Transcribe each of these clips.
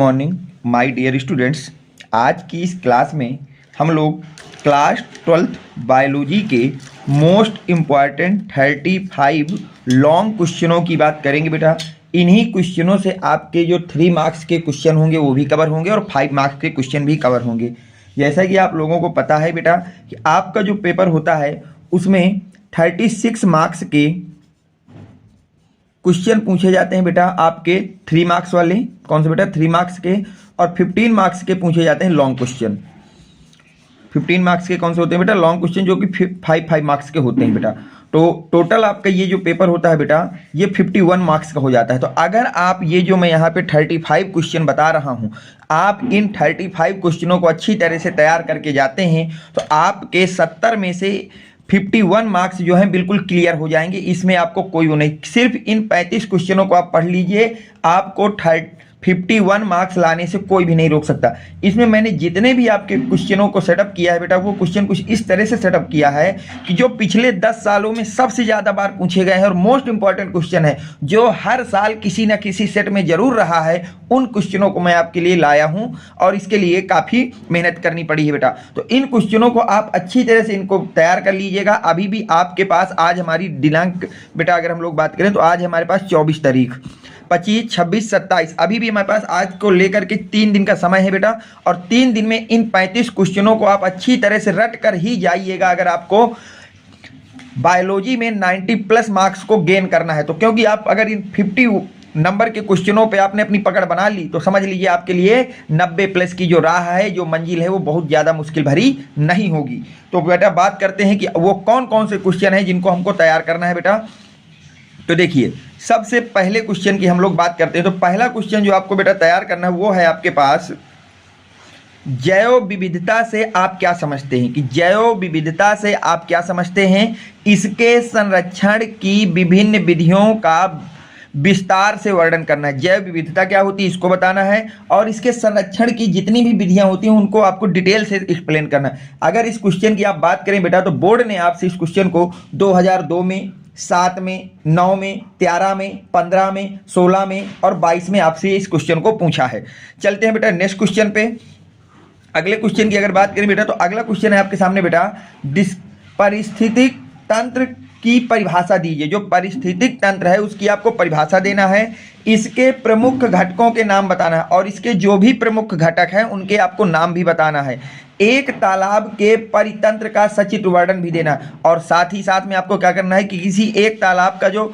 Morning my dear students. आज की इस क्लास में हम लोग क्लास 12th बायोलॉजी के मोस्ट इम्पॉर्टेंट 35 लॉन्ग क्वेश्चनों की बात करेंगे बेटा। इन्हीं क्वेश्चनों से आपके जो 3 मार्क्स के क्वेश्चन होंगे वो भी कवर होंगे और 5 मार्क्स के क्वेश्चन भी कवर होंगे। जैसा कि आप लोगों को पता है बेटा कि आपका जो पेपर होता है उसमें 36 मार्क्स के क्वेश्चन पूछे जाते हैं बेटा। आपके 3 मार्क्स वाले कौन से बेटा 3 मार्क्स के, और 15 मार्क्स के पूछे जाते हैं लॉन्ग क्वेश्चन। 15 मार्क्स के कौन से होते हैं बेटा लॉन्ग क्वेश्चन, जो कि 5 मार्क्स के होते हैं बेटा। तो टोटल आपका ये जो पेपर होता है बेटा ये 51 मार्क्स का हो जाता है। तो अगर आप ये जो मैं यहाँ पे 35 क्वेश्चन बता रहा हूँ, आप इन 35 क्वेश्चनों को अच्छी तरह से तैयार करके जाते हैं तो आपके 70 में से 51 मार्क्स जो हैं बिल्कुल क्लियर हो जाएंगे। इसमें आपको कोई वो नहीं, सिर्फ इन 35 क्वेश्चनों को आप पढ़ लीजिए, आपको 51 मार्क्स लाने से कोई भी नहीं रोक सकता। इसमें मैंने जितने भी आपके क्वेश्चनों को सेटअप किया है बेटा वो क्वेश्चन कुछ इस तरह से सेटअप किया है कि जो पिछले 10 सालों में सबसे ज़्यादा बार पूछे गए हैं और मोस्ट इंपॉर्टेंट क्वेश्चन है जो हर साल किसी न किसी सेट में जरूर रहा है, उन क्वेश्चनों को मैं आपके लिए लाया हूं और इसके लिए काफ़ी मेहनत करनी पड़ी है बेटा। तो इन क्वेश्चनों को आप अच्छी तरह से इनको तैयार कर लीजिएगा। अभी भी आपके पास आज हमारी दिनांक बेटा अगर हम लोग बात करें तो आज हमारे पास 24 तारीख, 25, 26, 27, अभी भी हमारे पास आज को लेकर के 3 दिन का समय है बेटा। और 3 दिन में इन 35 क्वेश्चनों को आप अच्छी तरह से रट कर ही जाइएगा अगर आपको बायोलॉजी में 90+ मार्क्स को गेन करना है। तो क्योंकि आप अगर इन 50 नंबर के क्वेश्चनों पे आपने अपनी पकड़ बना ली तो समझ लीजिए आपके लिए 90+ की जो राह है, जो मंजिल है, वो बहुत ज़्यादा मुश्किल भरी नहीं होगी। तो बेटा बात करते हैं कि वो कौन कौन से क्वेश्चन हैं जिनको हमको तैयार करना है बेटा। तो देखिए सबसे पहले क्वेश्चन की हम लोग बात करते हैं। तो पहला क्वेश्चन जो आपको बेटा तैयार करना है वो है आपके पास, जैव विविधता से आप क्या समझते हैं। कि जैव विविधता से आप क्या समझते हैं, इसके संरक्षण की विभिन्न विधियों का विस्तार से वर्णन करना है। जैव विविधता क्या होती है इसको बताना है और इसके संरक्षण की जितनी भी विधियां होती हैं उनको आपको डिटेल से एक्सप्लेन करना है। अगर इस क्वेश्चन की आप बात करें बेटा तो बोर्ड ने आपसे इस क्वेश्चन को 2002 में, 7 में, 9 में, 13 में, 15 में, 16 में और 22 में आपसे इस क्वेश्चन को पूछा है। चलते हैं बेटा नेक्स्ट क्वेश्चन पे। अगले क्वेश्चन की अगर बात करें बेटा तो अगला क्वेश्चन है आपके सामने बेटा, पारिस्थितिक तंत्र की परिभाषा दीजिए। जो पारिस्थितिक तंत्र है उसकी आपको परिभाषा देना है, इसके प्रमुख घटकों के नाम बताना है और इसके जो भी प्रमुख घटक हैं उनके आपको नाम भी बताना है। एक तालाब के परितंत्र का सचित्र वर्णन भी देना है और साथ ही साथ में आपको क्या करना है कि किसी एक तालाब का जो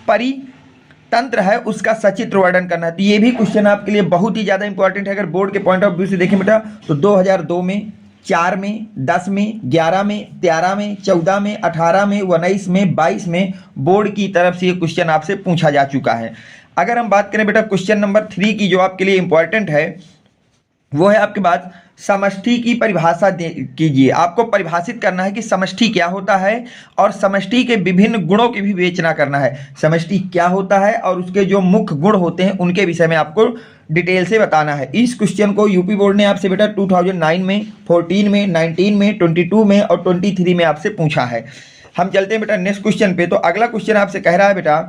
परितंत्र है उसका सचित्र वर्णन करना है। तो ये भी क्वेश्चन आपके लिए बहुत ही ज़्यादा इंपॉर्टेंट है। अगर बोर्ड के पॉइंट ऑफ व्यू से देखें बेटा तो 2002 में, 4 में, 10 में, 11 में, 13 में, 14 में, 18 में, 19 में, 22 में बोर्ड की तरफ से ये क्वेश्चन आपसे पूछा जा चुका है। अगर हम बात करें बेटा क्वेश्चन नंबर 3 की जो आपके लिए इंपॉर्टेंट है वो है आपके पास, समष्टि की परिभाषा कीजिए। आपको परिभाषित करना है कि समष्टि क्या होता है और समष्टि के विभिन्न गुणों की भी विवेचना करना है। समष्टि क्या होता है और उसके जो मुख्य गुण होते हैं उनके विषय में आपको डिटेल से बताना है। इस क्वेश्चन को यूपी बोर्ड ने आपसे बेटा 2009 में, 14 में, 19 में, 22 में और 23 में आपसे पूछा है। हम चलते हैं बेटा नेक्स्ट क्वेश्चन पे। तो अगला क्वेश्चन आपसे कह रहा है बेटा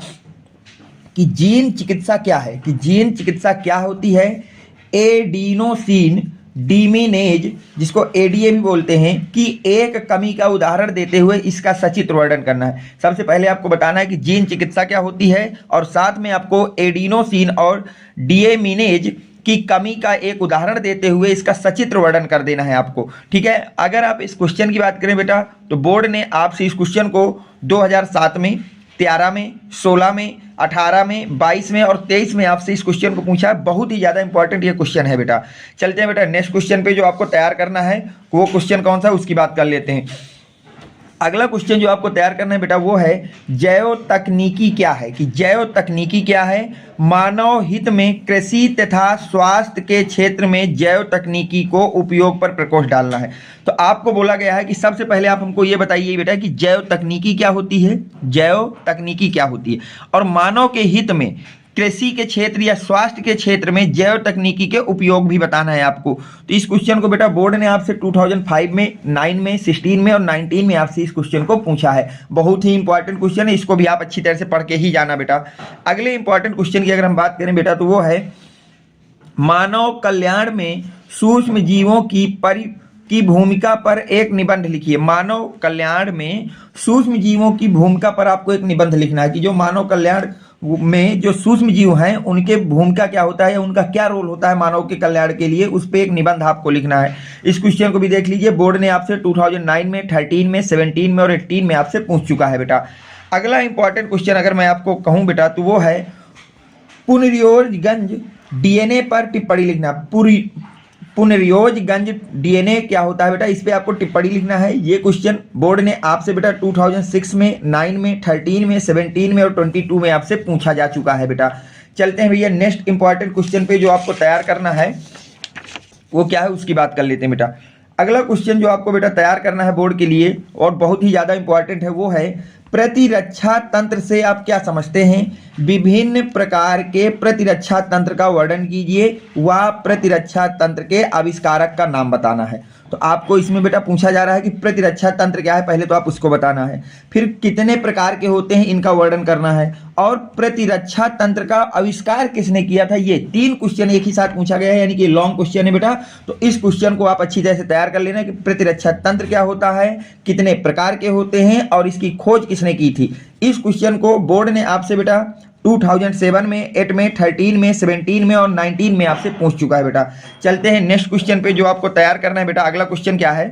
कि जीन चिकित्सा क्या है। कि जीन चिकित्सा क्या होती है, एडिनोसिन डिमिनेज जिसको एडीए भी बोलते हैं कि एक कमी का उदाहरण देते हुए इसका सचित्र वर्णन करना है। सबसे पहले आपको बताना है कि जीन चिकित्सा क्या होती है और साथ में आपको एडिनोसिन और डिएमिनेज की कमी का एक उदाहरण देते हुए इसका सचित्र वर्णन कर देना है आपको। ठीक है। अगर आप इस क्वेश्चन की बात करें बेटा तो बोर्ड ने आपसे इस क्वेश्चन को 2007 में, 13 में, 16 में, 18 में, 22 में और 23 में आपसे इस क्वेश्चन को पूछा है। बहुत ही ज़्यादा इंपॉर्टेंट ये क्वेश्चन है बेटा। चलते हैं बेटा नेक्स्ट क्वेश्चन पे। जो आपको तैयार करना है वो क्वेश्चन कौन सा है उसकी बात कर लेते हैं। अगला क्वेश्चन जो आपको तैयार करना है बेटा वो है, जैव तकनीकी क्या है। कि जैव तकनीकी क्या है, मानव हित में कृषि तथा स्वास्थ्य के क्षेत्र में जैव तकनीकी को उपयोग पर प्रकाश डालना है। तो आपको बोला गया है कि सबसे पहले आप हमको ये बताइए बेटा कि जैव तकनीकी क्या होती है, जैव तकनीकी क्या होती है और मानव के हित में कृषि के क्षेत्र या स्वास्थ्य के क्षेत्र में जैव तकनीकी के उपयोग भी बताना है आपको। तो इस क्वेश्चन को बेटा बोर्ड ने आपसे 2005 में, 9 में, 16 में और 19 में आपसे इस क्वेश्चन को पूछा है। बहुत ही इंपॉर्टेंट क्वेश्चन है, इसको भी आप अच्छी तरह से पढ़ के ही जाना बेटा। अगले इंपॉर्टेंट क्वेश्चन की अगर हम बात करें बेटा तो वो है मानव कल्याण में सूक्ष्म जीवों की भूमिका पर एक निबंध लिखिए। मानव कल्याण में सूक्ष्म जीवों की भूमिका पर आपको एक निबंध लिखना है कि जो मानव कल्याण में जो सूक्ष्म जीव हैं उनके भूमिका क्या होता है, उनका क्या रोल होता है मानव के कल्याण के लिए, उस पर एक निबंध आपको लिखना है। इस क्वेश्चन को भी देख लीजिए, बोर्ड ने आपसे 2009 में, 13 में, 17 में और 18 में आपसे पूछ चुका है बेटा। अगला इंपॉर्टेंट क्वेश्चन अगर मैं आपको कहूँ बेटा तो वो है पुनर्योजगंज डीएनए पर टिप्पणी लिखना। पुनर्योजगंज डीएनए क्या होता है बेटा, इस पे आपको टिप्पणी लिखना है। ये क्वेश्चन बोर्ड ने आपसे बेटा 2006 में, 9 में, 13 में, 17 में और 22 में आपसे पूछा जा चुका है बेटा। चलते हैं भैया नेक्स्ट इंपॉर्टेंट क्वेश्चन पे जो आपको तैयार करना है वो क्या है उसकी बात कर लेते हैं बेटा। अगला क्वेश्चन जो आपको बेटा तैयार करना है बोर्ड के लिए और बहुत ही ज़्यादा इंपॉर्टेंट है वो है प्रतिरक्षा तंत्र से आप क्या समझते हैं। विभिन्न प्रकार के प्रतिरक्षा तंत्र का वर्णन कीजिए व प्रतिरक्षा तंत्र के आविष्कारक का नाम बताना है। तो आपको इसमें बेटा पूछा जा रहा है कि प्रतिरक्षा तंत्र क्या है, पहले तो आप उसको बताना है, फिर कितने प्रकार के होते हैं इनका वर्णन करना है, और प्रतिरक्षा तंत्र का आविष्कार किसने किया था। ये 3 क्वेश्चन एक ही साथ पूछा गया है, यानी कि लॉन्ग क्वेश्चन है बेटा। तो इस क्वेश्चन को आप अच्छी तरह से तैयार कर लेना कि प्रतिरक्षा तंत्र क्या होता है, कितने प्रकार के होते हैं और इसकी खोज किसने की थी। इस क्वेश्चन को बोर्ड ने आपसे बेटा 2007 में, 8 में, 13 में, 17 में और 19 में आपसे पूछ चुका है बेटा। चलते हैं नेक्स्ट क्वेश्चन पे जो आपको तैयार करना है बेटा। अगला क्वेश्चन क्या है,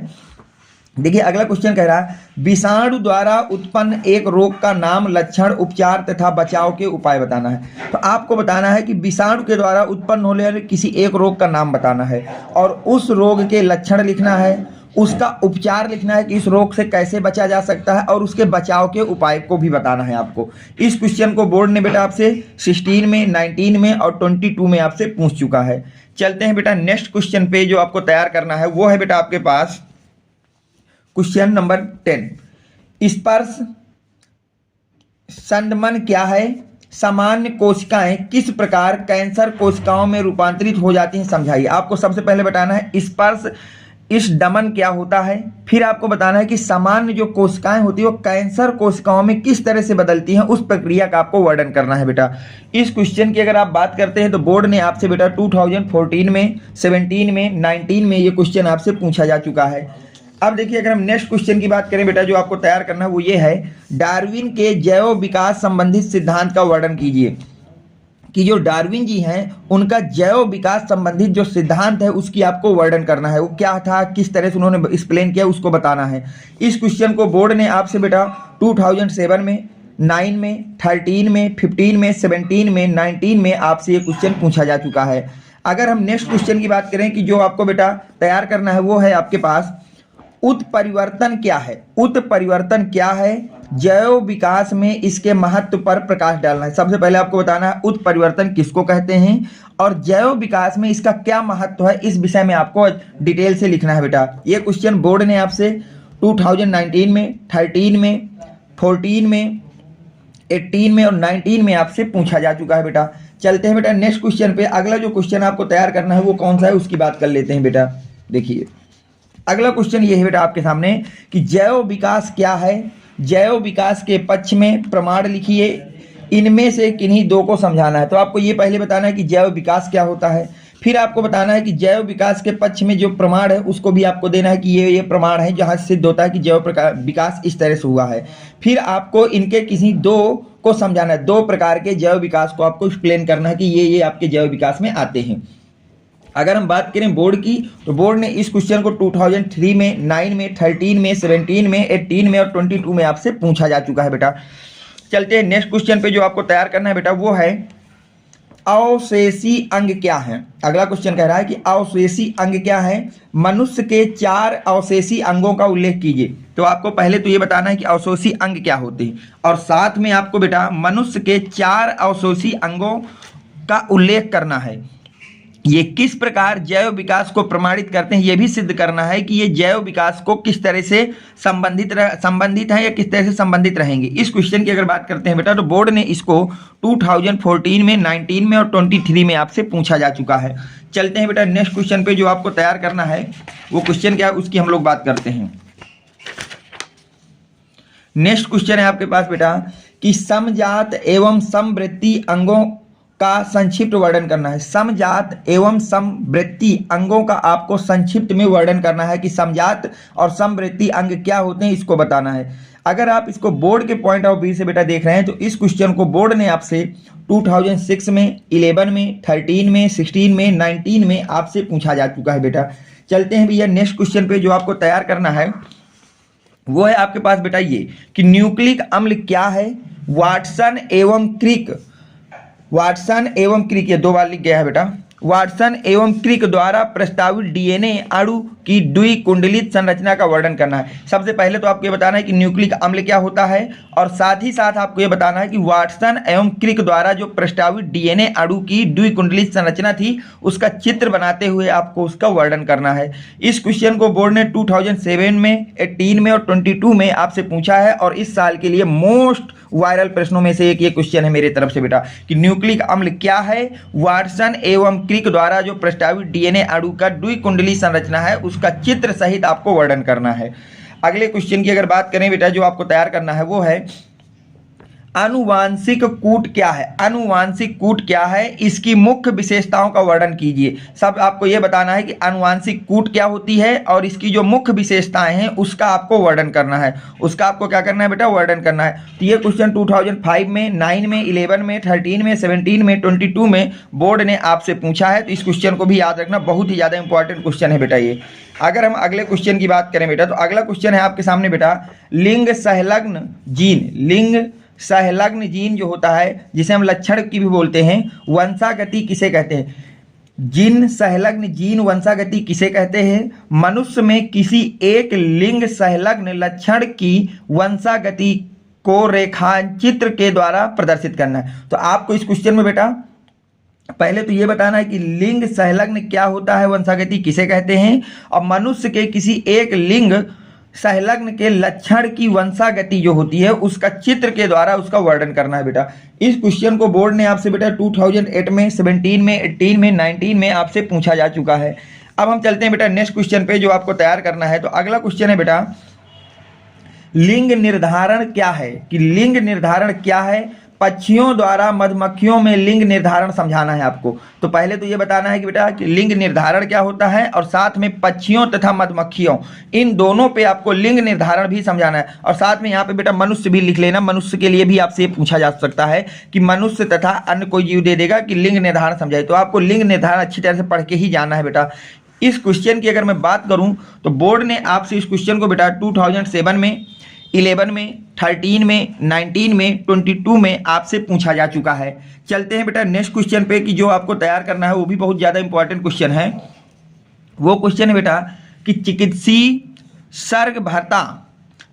देखिए अगला क्वेश्चन कह रहा है विषाणु द्वारा उत्पन्न एक रोग का नाम, लक्षण, उपचार तथा बचाव के उपाय बताना है। तो आपको बताना है कि विषाणु के द्वारा उत्पन्न होने वाले किसी एक रोग का नाम बताना है और उस रोग के लक्षण लिखना है, उसका उपचार लिखना है कि इस रोग से कैसे बचा जा सकता है और उसके बचाव के उपाय को भी बताना है आपको। इस क्वेश्चन को बोर्ड ने बेटा आपसे 16 में, 19 में और 22 में आपसे पूछ चुका है। चलते हैं बेटा नेक्स्ट क्वेश्चन पे जो आपको तैयार करना है वो है बेटा आपके पास क्वेश्चन नंबर 10। स्पर्श संदमन क्या है, सामान्य कोशिकाएं किस प्रकार कैंसर कोशिकाओं में रूपांतरित हो जाती हैं समझाइए। आपको सबसे पहले बताना है स्पर्श इस दमन क्या होता है, फिर आपको बताना है कि सामान्य जो कोशिकाएं होती है वो कैंसर कोशिकाओं में किस तरह से बदलती हैं, उस प्रक्रिया का आपको वर्णन करना है बेटा। इस क्वेश्चन की अगर आप बात करते हैं तो बोर्ड ने आपसे बेटा 2014 में, 17 में, 19 में ये क्वेश्चन आपसे पूछा जा चुका है। अब देखिए अगर हम नेक्स्ट क्वेश्चन की बात करें बेटा जो आपको तैयार करना है वो ये है डार्विन के जैव विकास संबंधित सिद्धांत का वर्णन कीजिए। कि जो डार्विन जी हैं उनका जैव विकास संबंधित जो सिद्धांत है उसकी आपको वर्णन करना है, वो क्या था, किस तरह से उन्होंने एक्सप्लेन किया उसको बताना है। इस क्वेश्चन को बोर्ड ने आपसे बेटा 2007 में, 9 में, 13 में, 15 में, 17 में, 19 में आपसे ये क्वेश्चन पूछा जा चुका है। अगर हम नेक्स्ट क्वेश्चन की बात करें कि जो आपको बेटा तैयार करना है वो है आपके पास उत्परिवर्तन क्या है। उत्परिवर्तन क्या है, जैव विकास में इसके महत्व पर प्रकाश डालना है। सबसे पहले आपको बताना है उत्परिवर्तन किसको कहते हैं और जैव विकास में इसका क्या महत्व है, इस विषय में आपको डिटेल से लिखना है बेटा। ये क्वेश्चन बोर्ड ने आपसे 2019 में, 13 में, 14 में, 18 में और 19 में आपसे पूछा जा चुका है बेटा। चलते हैं बेटा नेक्स्ट क्वेश्चन पे। अगला जो क्वेश्चन आपको तैयार करना है वो कौन सा है उसकी बात कर लेते हैं बेटा। देखिए अगला क्वेश्चन ये है बेटा आपके सामने कि जैव विकास क्या है। जैव विकास के पक्ष में प्रमाण लिखिए, इनमें से किन्हीं 2 को समझाना है। तो आपको ये पहले बताना है कि जैव विकास क्या होता है, फिर आपको बताना है कि जैव विकास के पक्ष में जो प्रमाण है उसको भी आपको देना है कि ये प्रमाण है जहाँ सिद्ध होता है कि जैव विकास इस तरह से हुआ है। फिर आपको इनके किसी 2 को समझाना है, 2 प्रकार के जैव विकास को आपको एक्सप्लेन करना है कि ये आपके जैव विकास में आते हैं। अगर हम बात करें बोर्ड की तो बोर्ड ने इस क्वेश्चन को 2003 में, 9 में, 13 में, 17 में, 18 में और 22 में आपसे पूछा जा चुका है बेटा। चलते हैं नेक्स्ट क्वेश्चन पे जो आपको तैयार करना है बेटा वो है अवशेषी अंग क्या है। अगला क्वेश्चन कह रहा है कि अवशेषी अंग क्या है, मनुष्य के 4 अवशेषी अंगों का उल्लेख कीजिए। तो आपको पहले तो ये बताना है कि अवशेषी अंग क्या होते हैं और साथ में आपको बेटा मनुष्य के 4 अवशेषी अंगों का उल्लेख करना है। ये किस प्रकार जैव विकास को प्रमाणित करते हैं ये भी सिद्ध करना है कि ये जैव विकास को किस तरह से संबंधित है या किस तरह से संबंधित रहेंगे। इस क्वेश्चन की अगर बात करते हैं बेटा तो बोर्ड ने इसको 2014 में, 19 में और 23 में आपसे पूछा जा चुका है। चलते हैं बेटा नेक्स्ट क्वेश्चन पे जो आपको तैयार करना है वो क्वेश्चन क्या है उसकी हम लोग बात करते हैं। नेक्स्ट क्वेश्चन है आपके पास बेटा कि समजात एवं समवृत्ति अंगों का संक्षिप्त वर्णन करना है। समजात एवं समवृत्ति अंगों का आपको संक्षिप्त में वर्णन करना है कि समजात और समवृत्ति अंग क्या होते हैं, इसको बताना है। अगर आप इसको बोर्ड के पॉइंट ऑफ व्यू से बेटा देख रहे हैं तो इस क्वेश्चन को बोर्ड ने आपसे 2006 में, 11 में, 13 में, 16 में, 19 में आपसे पूछा जा चुका है बेटा। चलते हैं भैया नेक्स्ट क्वेश्चन पे। जो आपको तैयार करना है वो है आपके पास बेटा ये कि न्यूक्लिक अम्ल क्या है, वाटसन एवं क्रिक, वाटसन एवं क्रिक, ये 2 बार लिख गया है बेटा। वाटसन एवं क्रिक द्वारा प्रस्तावित डीएनए अणु की द्विकुंडलित संरचना का वर्णन करना है। सबसे पहले तो आपको ये बताना है कि न्यूक्लिक अम्ल क्या होता है, और साथ ही साथ आपको ये बताना है कि वाटसन एवं क्रिक द्वारा जो प्रस्तावित डीएनए अणु की द्विकुंडलित संरचना थी उसका चित्र बनाते हुए आपको उसका वर्णन करना है। इस क्वेश्चन को बोर्ड ने 2007 में, 18 में और 22 में आपसे पूछा है, और इस साल के लिए मोस्ट वायरल प्रश्नों में से एक ये क्वेश्चन है मेरे तरफ से बेटा कि न्यूक्लिक अम्ल क्या है, वाटसन एवं क्रिक द्वारा जो प्रस्तावित डीएनए अणु का द्विकुंडली संरचना है उसका चित्र सहित आपको वर्णन करना है। अगले क्वेश्चन की अगर बात करें बेटा, जो आपको तैयार करना है वो है आनुवांशिक कूट क्या है। आनुवांशिक कूट क्या है, इसकी मुख्य विशेषताओं का वर्णन कीजिए। सब आपको यह बताना है कि आनुवांशिक कूट क्या होती है और इसकी जो मुख्य विशेषताएं हैं उसका आपको वर्णन करना है। उसका आपको क्या करना है बेटा, वर्णन करना है। तो ये क्वेश्चन 2005 में, 9 में, 11 में, 13 में, 17 में, 22 में बोर्ड ने आपसे पूछा है। तो इस क्वेश्चन को भी याद रखना, बहुत ही ज़्यादा इंपॉर्टेंट क्वेश्चन है बेटा ये। अगर हम अगले क्वेश्चन की बात करें बेटा, तो अगला क्वेश्चन है आपके सामने बेटा लिंग सहलग्न जीन। लिंग सहलग्न जीन जो होता है, जिसे हम लक्षण की भी बोलते हैं, वंशागति किसे कहते हैं। जिन सहलग्न जीन वंशागति किसे कहते हैं, मनुष्य में किसी एक लिंग सहलग्न लक्षण की वंशागति को रेखाचित्र के द्वारा प्रदर्शित करना है। तो आपको इस क्वेश्चन में बेटा पहले तो ये बताना है कि लिंग सहलग्न क्या होता है, वंशागति किसे कहते हैं, और मनुष्य के किसी एक लिंग सहलग्न के लक्षण की वंशागति जो होती है उसका चित्र के द्वारा उसका वर्णन करना है बेटा। इस क्वेश्चन को बोर्ड ने आपसे बेटा 2008 में, 17 में, 18 में, 19 में आपसे पूछा जा चुका है। अब हम चलते हैं बेटा नेक्स्ट क्वेश्चन पे जो आपको तैयार करना है। तो अगला क्वेश्चन है बेटा लिंग निर्धारण क्या है, कि लिंग निर्धारण क्या है, पक्षियों द्वारा मधुमक्खियों में लिंग निर्धारण समझाना है आपको। तो पहले तो ये बताना है कि बेटा कि लिंग निर्धारण क्या होता है, और साथ में पक्षियों तथा मधुमक्खियों इन दोनों पे आपको लिंग निर्धारण भी समझाना है। और साथ में यहाँ पे बेटा मनुष्य भी लिख लेना, मनुष्य के लिए भी आपसे ये पूछा जा सकता है कि मनुष्य तथा अन्य कोई जीव दे देगा कि लिंग निर्धारण समझाए। तो आपको लिंग निर्धारण अच्छी तरह से पढ़ के ही जाना है बेटा। इस क्वेश्चन की अगर मैं बात करूँ तो बोर्ड ने आपसे इस क्वेश्चन को बेटा 2007 में, 11 में, 13 में, 19 में, 22 में आपसे पूछा जा चुका है। चलते हैं बेटा नेक्स्ट क्वेश्चन पे कि जो आपको तैयार करना है वो भी बहुत ज़्यादा इंपॉर्टेंट क्वेश्चन है। वो क्वेश्चन है बेटा कि चिकित्सीय सर्गभरता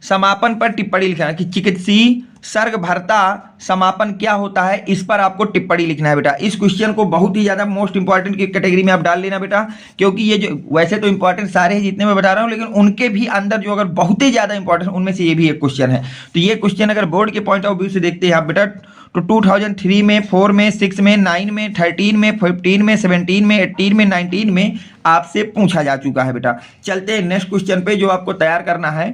समापन पर टिप्पणी लिखना है कि चिकित्सीय सर्गभरता समापन क्या होता है, इस पर आपको टिप्पणी लिखना है बेटा। इस क्वेश्चन को बहुत ही ज़्यादा मोस्ट इंपॉर्टेंट की कैटेगरी में आप डाल लेना बेटा, क्योंकि ये जो वैसे तो इंपॉर्टेंट सारे हैं जितने मैं बता रहा हूँ, लेकिन उनके भी अंदर जो अगर बहुत ही ज़्यादा इंपॉर्टेंट उनमें से ये भी एक क्वेश्चन है। तो ये क्वेश्चन अगर बोर्ड के पॉइंट ऑफ व्यू से देखते हैं आप बेटा तो 2003 में, 4 में, 6 में, 9 में, 13 में, 15 में, 17 में, 18 में, 19 में आपसे पूछा जा चुका है बेटा। चलते हैं नेक्स्ट क्वेश्चन पे जो आपको तैयार करना है।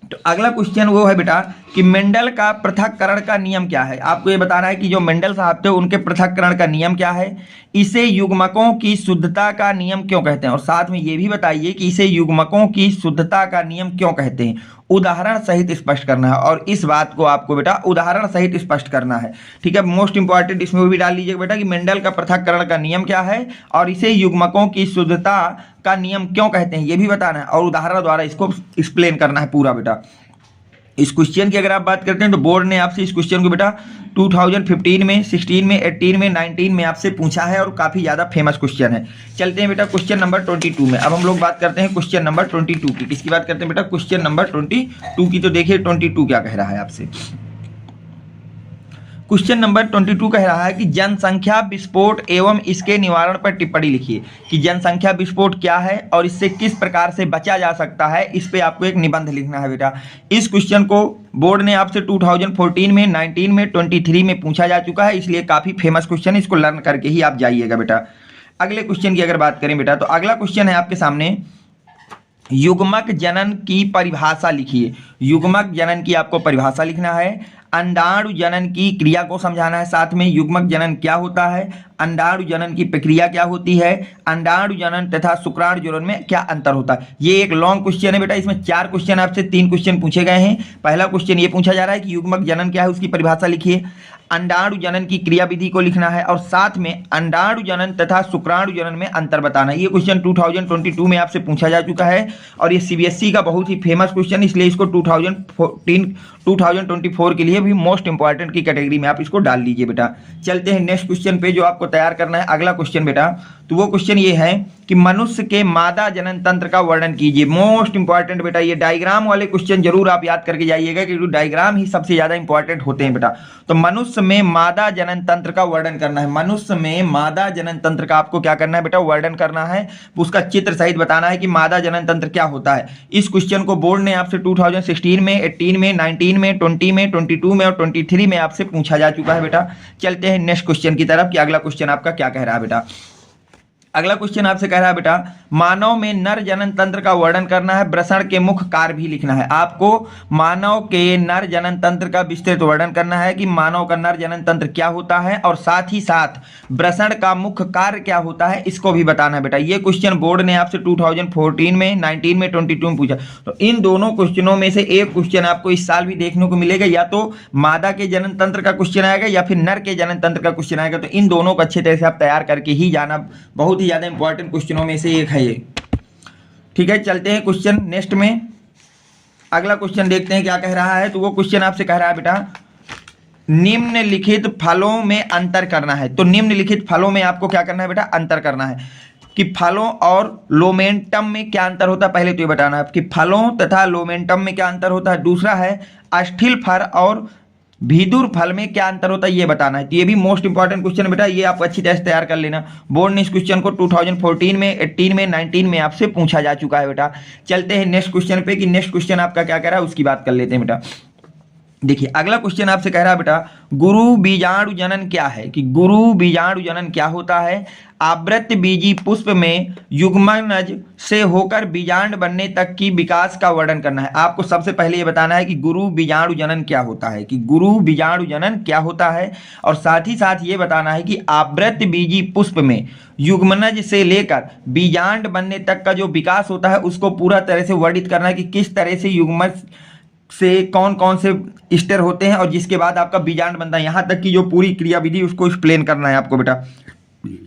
तो अगला क्वेश्चन वो है बेटा कि मेंडल का पृथक्करण का नियम क्या है। आपको ये बताना है कि जो मेंडल साहब थे उनके पृथक्करण का नियम क्या है, इसे युग्मकों की शुद्धता का नियम क्यों कहते हैं, और साथ में ये भी बताइए कि इसे युग्मकों की शुद्धता का नियम क्यों कहते हैं। उदाहरण सहित स्पष्ट करना है, और इस बात को आपको बेटा उदाहरण सहित स्पष्ट करना है। ठीक है, मोस्ट इंपॉर्टेंट इसमें भी डाल लीजिएगा बेटा कि मेंडल का पृथक्करण का नियम क्या है और इसे युग्मकों की शुद्धता का नियम क्यों कहते हैं, ये भी बताना है, और उदाहरण द्वारा इसको एक्सप्लेन करना है पूरा बेटा। इस क्वेश्चन की अगर आप बात करते हैं तो बोर्ड ने आपसे इस क्वेश्चन को बेटा 2015 में, 16 में, 18 में, 19 में आपसे पूछा है, और काफ़ी ज़्यादा फेमस क्वेश्चन है। चलते हैं बेटा क्वेश्चन नंबर 22 में। अब हम लोग बात करते हैं क्वेश्चन नंबर 22 की। किसकी बात करते हैं बेटा, क्वेश्चन नंबर 22 की। तो देखिए 22 क्या कह रहा है आपसे। क्वेश्चन नंबर 22 कह रहा है कि जनसंख्या विस्फोट एवं इसके निवारण पर टिप्पणी लिखिए कि जनसंख्या विस्फोट क्या है और इससे किस प्रकार से बचा जा सकता है। इस पे आपको एक निबंध लिखना है बेटा। इस क्वेश्चन को बोर्ड ने आपसे 2014 में, 19 में, 23 में पूछा जा चुका है, इसलिए काफ़ी फेमस क्वेश्चन है, इसको लर्न करके ही आप जाइएगा बेटा। अगले क्वेश्चन की अगर बात करें बेटा तो अगला क्वेश्चन है आपके सामने युग्मक जनन की परिभाषा लिखिए। युग्मक जनन की आपको परिभाषा लिखना है, अंडाणु जनन की क्रिया को समझाना है, साथ में युग्मक जनन क्या होता है, अंडाणु जनन की प्रक्रिया क्या होती है, अंडाणु जनन तथा शुक्राणु जनन में क्या अंतर होता है। ये एक लॉन्ग क्वेश्चन है बेटा, इसमें 4 क्वेश्चन आपसे 3 क्वेश्चन पूछे गए हैं। पहला क्वेश्चन ये पूछा जा रहा है कि युग्मक जनन क्या है, उसकी परिभाषा लिखिए, अंडाणु जनन की क्रिया विधि को लिखना है और साथ में अंडाणु जनन तथा शुक्राणु जनन में अंतर बताना है। ये क्वेश्चन 2022 में आपसे पूछा जा चुका है और ये सीबीएसई का बहुत ही फेमस क्वेश्चन, इसलिए इसको 2024 के लिए भी मोस्ट इंपॉर्टेंट की कैटेगरी में आप इसको डाल लीजिए बेटा। चलते हैं नेक्स्ट क्वेश्चन पे जो आपको तैयार करना है। अगला क्वेश्चन बेटा, तो वो क्वेश्चन ये है कि मनुष्य के मादा जनन तंत्र का वर्णन कीजिए। मोस्ट इंपॉर्टेंट बेटा, ये डायग्राम वाले क्वेश्चन जरूर आप याद करके जाइएगा क्योंकि डायग्राम ही सबसे ज्यादा इंपॉर्टेंट होते हैं बेटा। तो मनुष्य में मादा जनन तंत्र का वर्णन करना है, मनुष्य में मादा जनन तंत्र का आपको क्या करना है बेटा, वर्णन करना है, उसका चित्र सहित बताना है कि मादा जनन तंत्र क्या होता है। इस क्वेश्चन को बोर्ड ने आपसे 2016 में, 18 में, 19 में, 20 में, 22 में और 23 में आपसे पूछा जा चुका है बेटा। चलते हैं नेक्स्ट क्वेश्चन की तरफ कि अगला क्वेश्चन आपका क्या कह रहा है बेटा। अगला क्वेश्चन आपसे कह रहा है बेटा, मानव में नर जनन तंत्र का वर्णन करना है, वृषण के मुख्य कार्य भी लिखना है। आपको मानव के नर जनन तंत्र का विस्तृत वर्णन करना है कि मानव का नर जनन तंत्र क्या होता है और साथ ही साथ वृषण का मुख्य कार्य क्या होता है, इसको भी बताना है बेटा। ये क्वेश्चन बोर्ड ने आपसे 2014 में, 19 में, 22 में पूछा। तो इन दोनों क्वेश्चनों में से एक क्वेश्चन आपको इस साल भी देखने को मिलेगा, या तो मादा के जनन तंत्र का क्वेश्चन आएगा या फिर नर के जनन तंत्र का क्वेश्चन आएगा। तो इन दोनों को अच्छे तरह से आप तैयार करके ही जाना, बहुत ही ज्यादा इंपॉर्टेंट क्वेश्चनों में से एक है ये। ठीक है, चलते हैं क्वेश्चन नेक्स्ट में। अगला क्वेश्चन देखते हैं क्या कह रहा है। तो वो क्वेश्चन आपसे कह रहा है बेटा, निम्नलिखित फलों में अंतर करना है। तो निम्नलिखित फलों में आपको क्या करना है बेटा, अंतर करना है कि फलों और लोमेंटम में क्या अंतर होता है। पहले तो ये बताना है कि फलों तथा लोमेंटम में क्या अंतर होता है। दूसरा है अस्थिल फल और भीदुर फल में क्या अंतर होता है, ये बताना है। तो ये भी मोस्ट इंपॉर्टेंट क्वेश्चन है बेटा, ये आप अच्छी तरह से तैयार कर लेना। बोर्ड ने इस क्वेश्चन को 2014 में, 18 में, 19 में आपसे पूछा जा चुका है बेटा। चलते हैं नेक्स्ट क्वेश्चन पे कि नेक्स्ट क्वेश्चन आपका क्या कह रहा है, उसकी बात कर लेते हैं बेटा। देखिए अगला क्वेश्चन आपसे कह रहा है बेटा, गुरु बीजाणु जनन क्या है, कि गुरु बीजाणु जनन क्या होता है। आवृत्त बीजी पुष्प में युग्मनज से होकर बीजांड बनने तक की विकास का वर्णन करना है। आपको सबसे पहले ये बताना है कि गुरु बीजाणु जनन क्या होता है, कि गुरु बीजाणु जनन क्या होता है, और साथ ही साथ ये बताना है कि आवृत्त बीजी पुष्प में युग्मनज से लेकर बीजांड बनने तक का जो विकास होता है उसको पूरा तरह से वर्णित करना है कि किस तरह से युग्मज से कौन कौन से स्टेर होते हैं और जिसके बाद आपका बीजांड बनता है, यहाँ तक की जो पूरी क्रिया विधि उसको एक्सप्लेन करना है आपको बेटा।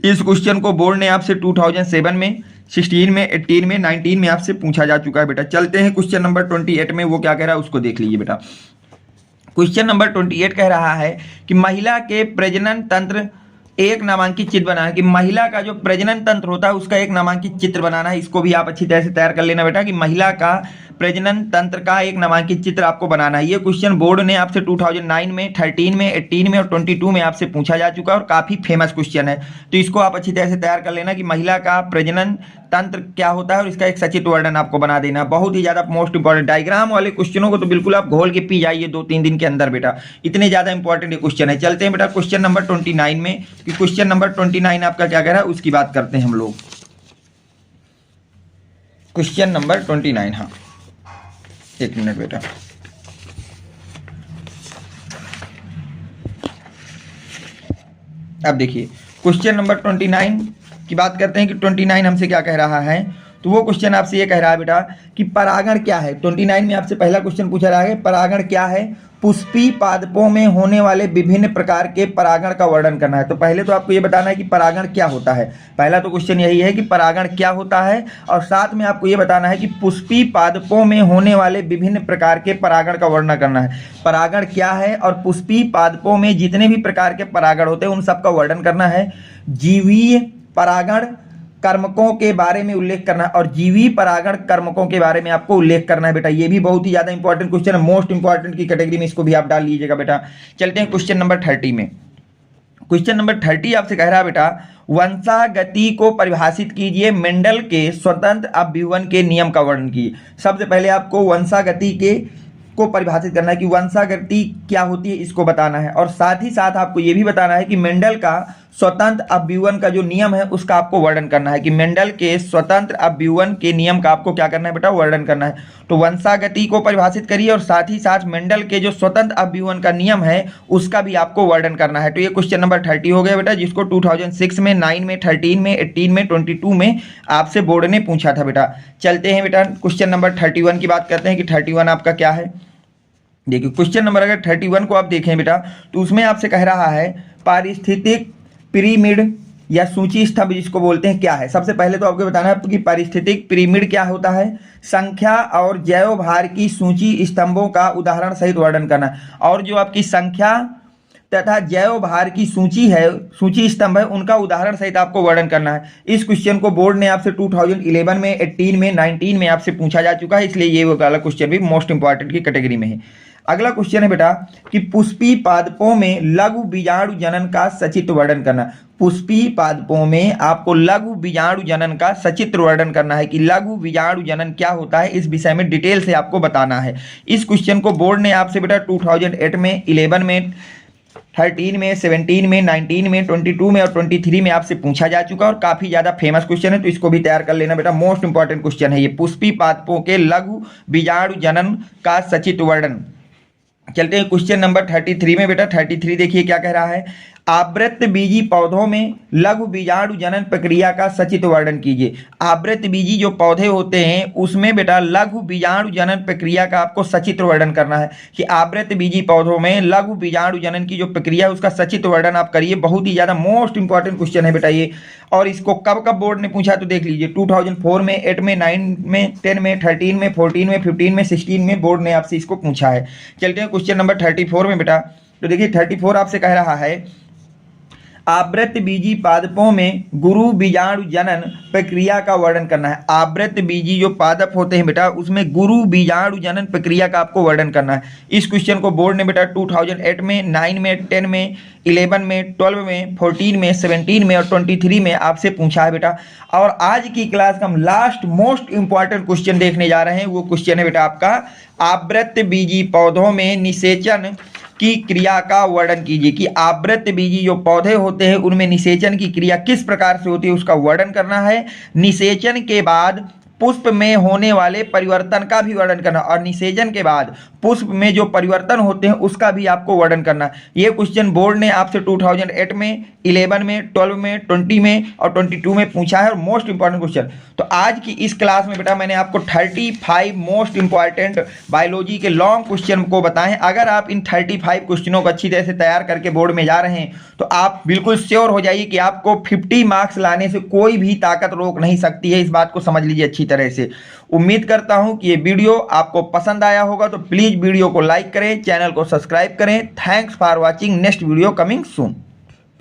इस क्वेश्चन को बोर्ड ने आपसे 2007 में, 16 में, 18 में, 19 में आपसे पूछा जा चुका है बेटा। चलते हैं क्वेश्चन नंबर 28 में, वो क्या कह रहा है उसको देख लीजिए बेटा। क्वेश्चन नंबर 28 कह रहा है कि महिला के प्रजनन तंत्र एक नामांकित चित्र बनाना है, कि महिला का जो प्रजनन तंत्र होता है उसका एक नामांकित चित्र बनाना है। इसको भी आप अच्छी तरह से तैयार कर लेना बेटा कि महिला का प्रजनन तंत्र का एक नामांकित चित्र आपको बनाना है। ये क्वेश्चन बोर्ड ने आपसे 2009 में, 13 में, 18 में और 22 में आपसे पूछा जा चुका है और काफी फेमस क्वेश्चन है। तो इसको आप अच्छी तरह से तैयार कर लेना कि महिला का प्रजनन तंत्र क्या होता है और इसका एक सचित्र वर्णन आपको बना देना। बहुत ही ज्यादा मोस्ट इंपॉर्टेंट, डायग्राम वाले क्वेश्चनों को तो बिल्कुल आप घोल के पी जाइए 2-3 दिन के अंदर बेटा, इतने ज्यादा इंपॉर्टेंट ये क्वेश्चन है। चलते हैं बेटा क्वेश्चन नंबर 29 में, कि क्वेश्चन नंबर 29 आपका क्या कह रहा है उसकी बात करते हैं हम लोग। क्वेश्चन नंबर 29, हाँ एक मिनट बेटा। अब देखिए क्वेश्चन नंबर 29 की बात करते हैं कि 29 हमसे क्या कह रहा है। तो वो क्वेश्चन आपसे ये कह रहा है बेटा कि परागण क्या है। 29 में आपसे पहला क्वेश्चन पूछा रहा है परागण क्या है, पुष्पी पादपों में होने वाले विभिन्न प्रकार के परागण का वर्णन करना है। तो पहले तो आपको ये बताना है कि परागण क्या होता है। पहला तो क्वेश्चन यही है कि परागण क्या होता है, और साथ में आपको ये बताना है कि पुष्पी पादपों में होने वाले विभिन्न प्रकार के परागण का वर्णन करना है। परागण क्या है और पुष्पी पादपों में जितने भी प्रकार के परागण होते हैं उन सबका वर्णन करना है। जीवीय परागण कर्मकों के बारे में उल्लेख करना है, और जीवी परागण कर्मकों के बारे में आपको उल्लेख करना है बेटा। ये भी बहुत ही ज्यादा इंपॉर्टेंट क्वेश्चन है, मोस्ट इंपॉर्टेंट की कैटेगरी में इसको भी आप डाल लीजिएगा बेटा। चलते हैं क्वेश्चन नंबर 30 में। क्वेश्चन नंबर 30 आपसे कह रहा है बेटा, वंशागति को परिभाषित कीजिए, मेंडल के स्वतंत्र अभ्युवन के नियम का वर्णन कीजिए। सबसे पहले आपको वंशागति के को परिभाषित करना है कि वंशागति क्या होती है, इसको बताना है, और साथ ही साथ आपको यह भी बताना है कि मेंडल का स्वतंत्र अपव्यूहन का जो नियम है उसका आपको वर्णन करना है कि मेंडल के स्वतंत्र अपव्यूहन के नियम का आपको क्या करना है बेटा, वर्णन करना है। तो वंशागति को परिभाषित करिए और साथ ही साथ मेंडल के जो स्वतंत्र अपव्यूहन का नियम है उसका भी आपको वर्णन करना है। तो ये क्वेश्चन नंबर 30 हो गया बेटा, जिसको 2006 में, 9 में, 13 में, 18 में, 22 में आपसे बोर्ड ने पूछा था बेटा। चलते हैं बेटा क्वेश्चन नंबर 31 की बात करते हैं कि 31 आपका क्या है। देखिए क्वेश्चन नंबर अगर 31 को आप देखें बेटा तो उसमें आपसे कह रहा है पारिस्थितिक पिरामिड या सूची स्तंभ जिसको बोलते हैं क्या है। सबसे पहले तो आपको बताना है कि पारिस्थितिक पिरामिड क्या होता है। संख्या और जैव भार की सूची स्तंभों का उदाहरण सहित वर्णन करना है, और जो आपकी संख्या तथा जैव भार की सूची है, सूची स्तंभ है, उनका उदाहरण सहित आपको वर्णन करना है। इस क्वेश्चन को बोर्ड ने आपसे 2011 में, 18 में, 19 में आपसे पूछा जा चुका है, इसलिए ये वाला क्वेश्चन भी मोस्ट इंपॉर्टेंट की कैटेगरी में है। अगला क्वेश्चन है बेटा कि पुष्पी पादपों में लघु बीजाणु जनन का सचित्र वर्णन करना। पुष्पी पादपों में आपको लघु बीजाणु जनन का सचित्र वर्णन करना है कि लघु बीजाणु जनन क्या होता है, इस विषय में डिटेल से आपको बताना है। इस क्वेश्चन को बोर्ड ने आपसे बेटा 2008 में, 11 में, 13 में, 17 में, 19 में, 22 में और 23 में आपसे पूछा जा चुका और काफी ज्यादा फेमस क्वेश्चन है, तो इसको भी तैयार कर लेना बेटा, मोस्ट इंपॉर्टेंट क्वेश्चन है ये। पुष्पी पादपों के लघु बीजाणु जनन का सचित्र वर्णन। चलते हैं क्वेश्चन नंबर 33 में बेटा। 33 देखिए क्या कह रहा है, आवृत बीजी पौधों में लघु बीजाणु जनन प्रक्रिया का सचित्र वर्णन कीजिए। आवृत बीजी जो पौधे होते हैं उसमें बेटा लघु बीजाणु जनन प्रक्रिया का आपको सचित्र वर्णन करना है कि आवृत बीजी पौधों में लघु बीजाणु जनन की जो प्रक्रिया है उसका सचित्र वर्णन आप करिए। बहुत ही ज्यादा मोस्ट इंपॉर्टेंट क्वेश्चन है बेटा ये, और इसको कब कब बोर्ड ने पूछा तो देख लीजिए, 2004 में, 8 में, 9 में, 10 में, 13 में, 14 में, 15 में, 16 में बोर्ड ने आपसे इसको पूछा है। चलते हैं क्वेश्चन नंबर 34 में बेटा। तो देखिए 34 आपसे कह रहा है आवृत बीजी पादपों में गुरु बीजाणु जनन प्रक्रिया का वर्णन करना है। आवृत बीजी जो पादप होते हैं बेटा उसमें गुरु बीजाणु जनन प्रक्रिया का आपको वर्णन करना है। इस क्वेश्चन को बोर्ड ने बेटा 2008 में, 9 में, 10 में, 11 में, 12 में, 14 में, 17 में और 23 में आपसे पूछा है बेटा। और आज की क्लास का हम लास्ट मोस्ट इंपॉर्टेंट क्वेश्चन देखने जा रहे हैं, वो क्वेश्चन है बेटा आपका आवृत बीजी पौधों में निषेचन की क्रिया का वर्णन कीजिए कि आवृत बीजी जो पौधे होते हैं उनमें निषेचन की क्रिया किस प्रकार से होती है उसका वर्णन करना है। निषेचन के बाद पुष्प में होने वाले परिवर्तन का भी वर्णन करना, और निषेचन के बाद पुष्प में जो परिवर्तन होते हैं उसका भी आपको वर्णन करना। ये क्वेश्चन बोर्ड ने आपसे 2008 में, 11 में, 12 में, 20 में और 22 में पूछा है, और मोस्ट इंपॉर्टेंट क्वेश्चन। तो आज की इस क्लास में बेटा मैंने आपको 35 मोस्ट इंपॉर्टेंट बायोलॉजी के लॉन्ग क्वेश्चन को बताएं। अगर आप इन 35 क्वेश्चनों को अच्छी तरह से तैयार करके बोर्ड में जा रहे हैं तो आप बिल्कुल श्योर हो जाइए कि आपको 50 मार्क्स लाने से कोई भी ताकत रोक नहीं सकती है। इस बात को समझ लीजिए अच्छी तरह से। उम्मीद करता हूं कि ये वीडियो आपको पसंद आया होगा, तो प्लीज वीडियो को लाइक करें, चैनल को सब्सक्राइब करें। Thanks for watching, next video coming soon.